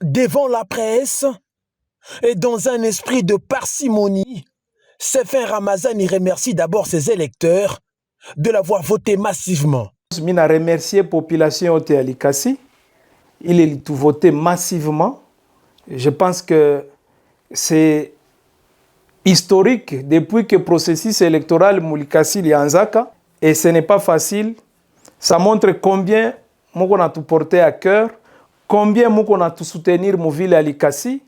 devant la presse et dans un esprit de parcimonie, Sefer Ramazani remercie d'abord ses électeurs de l'avoir voté massivement. Je remercie la population de Alikasi. Il est tout voté massivement. Je pense que c'est historique depuis que le processus électoral Moulikasi est en Zaka. Et ce n'est pas facile. Ça montre combien on a tout porté à cœur, combien on a tout soutenir mon ville Alikasi.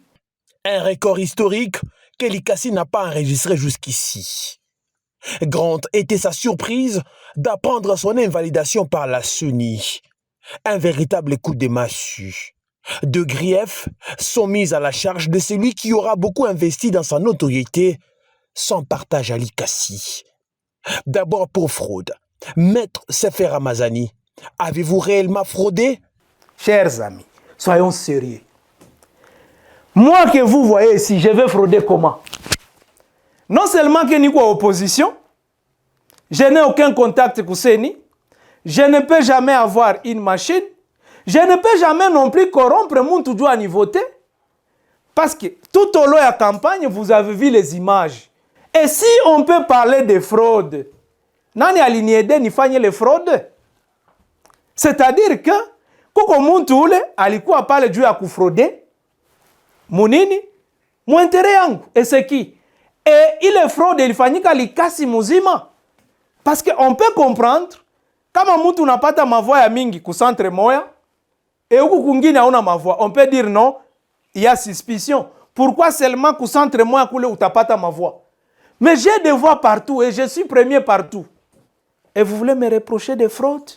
Un record historique qu'Alikasi n'a pas enregistré jusqu'ici. Grande était sa surprise d'apprendre son invalidation par la CENI. Un véritable coup de massue. De griefs sont mis à la charge de celui qui aura beaucoup investi dans sa notoriété sans partage à Alikasi. D'abord pour fraude. Maître Sefer Ramazani, avez-vous réellement fraudé? Chers amis, soyons sérieux. Moi que vous voyez ici, je vais frauder comment? Non seulement que nous sommes en opposition, je n'ai aucun contact avec Seni, je ne peux jamais avoir une machine, je ne peux jamais non plus corrompre mon tout à voter. Parce que tout au long de la campagne, vous avez vu les images. Et si on peut parler de fraude, nani aliniede ni fanye les fraudes? C'est-à-dire que, koko muntu ule alikuwa pale juu ya kufraude, munini, muentere yangu, et c'est qui? Et il est fraude, il fanyika likasi muzima. Parce qu'on peut comprendre, kama mtu unapata mavua ya mingi kusantre moya, et huku kungine hauna mavua, on peut dire non, il y a suspicion. Pourquoi seulement kusantre moya kule utapata mavua? Mais j'ai des voix partout et je suis premier partout. Et vous voulez me reprocher des fraudes?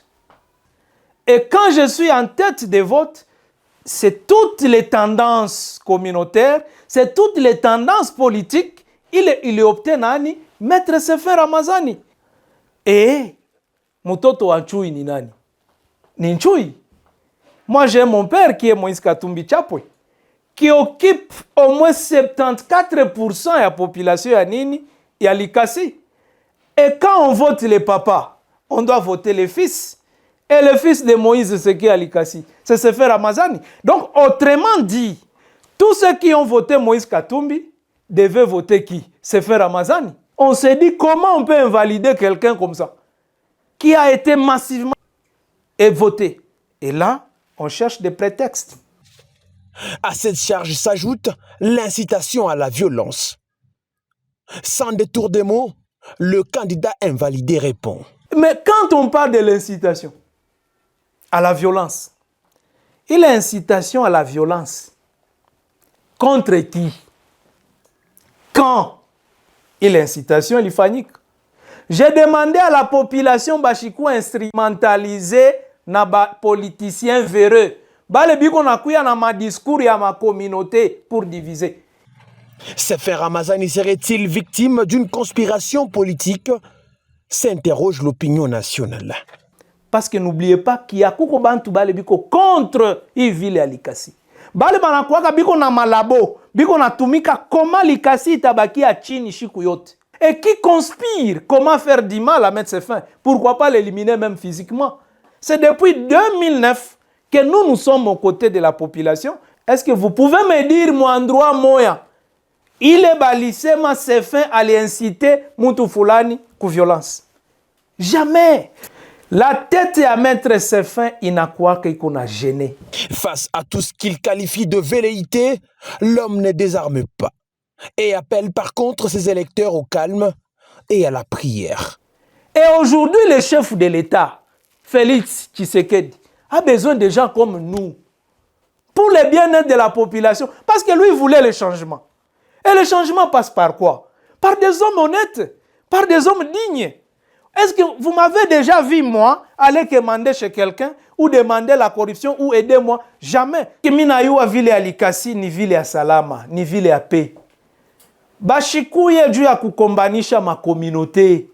Et quand je suis en tête des votes, c'est toutes les tendances communautaires, c'est toutes les tendances politiques. Il est opté nani? Maître Sefer Ramazani. Et Mutoto wa Nchui ni nani? Ni Nchui. Moi j'ai mon père qui est Moïse Katumbi Chapwe, qui occupe au moins 74% de la population ya nini? Ya Likasi. Et quand on vote les papas, on doit voter les fils. Et le fils de Moïse, c'est qui Alikasi? C'est Sefer Ramazani. Donc, autrement dit, tous ceux qui ont voté Moïse Katumbi devaient voter qui? Sefer Ramazani. On s'est dit, comment on peut invalider quelqu'un comme ça, qui a été massivement voté? Et là, on cherche des prétextes. À cette charge s'ajoute l'incitation à la violence. Sans détour de mots, le candidat invalidé répond. Mais quand on parle de l'incitation à la violence, il y a incitation à la violence. Contre qui? Quand il y a incitation, il panique. J'ai demandé à la population Bachikou instrumentaliser na politiciens véreux. Bale biko na kuya na ma discours ya ma communauté pour diviser. Sefer Ramazani serait-il victime d'une conspiration politique? S'interroge l'opinion nationale. Parce que n'oubliez pas qu'il y a kuko bantu bale biko contre Ivile ya Likasi. Bale banakuwaka biko na malabo, biko na tumika comment Likasi itabaki ya chini shiku yote. Et qui conspire comment faire du mal à mettre ses fins. Pourquoi pas l'éliminer même physiquement? C'est depuis 2009 que nous sommes aux côtés de la population. Est-ce que vous pouvez me dire, moi, endroit moya, il est balisé, ma ses fins à l'inciter, Moutou Fulani, pour violence? Jamais. La tête à mettre ses fins, il n'a quoi qu'on a gêné. Face à tout ce qu'il qualifie de velléité, l'homme ne désarme pas et appelle par contre ses électeurs au calme et à la prière. Et aujourd'hui, le chef de l'État, Félix Tshisekedi, a besoin de gens comme nous pour le bien-être de la population. Parce que lui, il voulait le changement. Et le changement passe par quoi? Par des hommes honnêtes, par des hommes dignes. Est-ce que vous m'avez déjà vu, moi, aller commander chez quelqu'un ou demander la corruption ou aider moi? Jamais. Minayu ville à Likasi, ni ville à Salama, ni ville à paix. Bashikuye dû à kukombanisha ma communauté,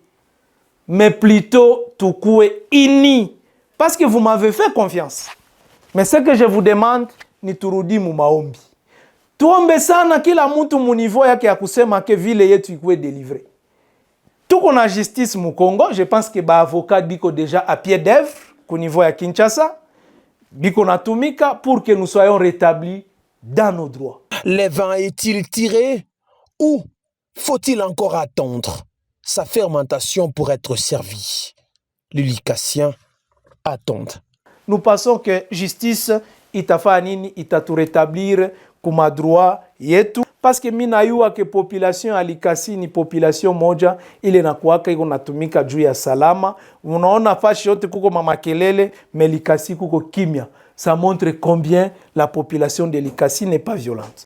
mais plutôt tukue ini. Parce que vous m'avez fait confiance. Mais ce que je vous demande, ni turudi mu maombi. Tuombe sana kila mtu mu niveau yake ya kusema ke vile yetu ikuwe délivré. Tout qu'on a justice mu Congo, je pense que ba avocat biko déjà à pied d'œuvre au niveau ya Kinshasa, biko na tumika pour que nous soyons rétablis dans nos droits. Les vins est-il tiré ou faut-il encore attendre sa fermentation pour être servi? Les Lycassiens attendent. Nous pensons que justice itafanya nini, itatu rétablir kuma droit yetu, parce que minayua que population ya Likasi ni population moja ile nakuwaka iko natumika juu ya salama. Unaona fashi yote kuko mamakelele, mais Likasi kuko kimya. Ça montre combien la population de Likasi n'est pas violente.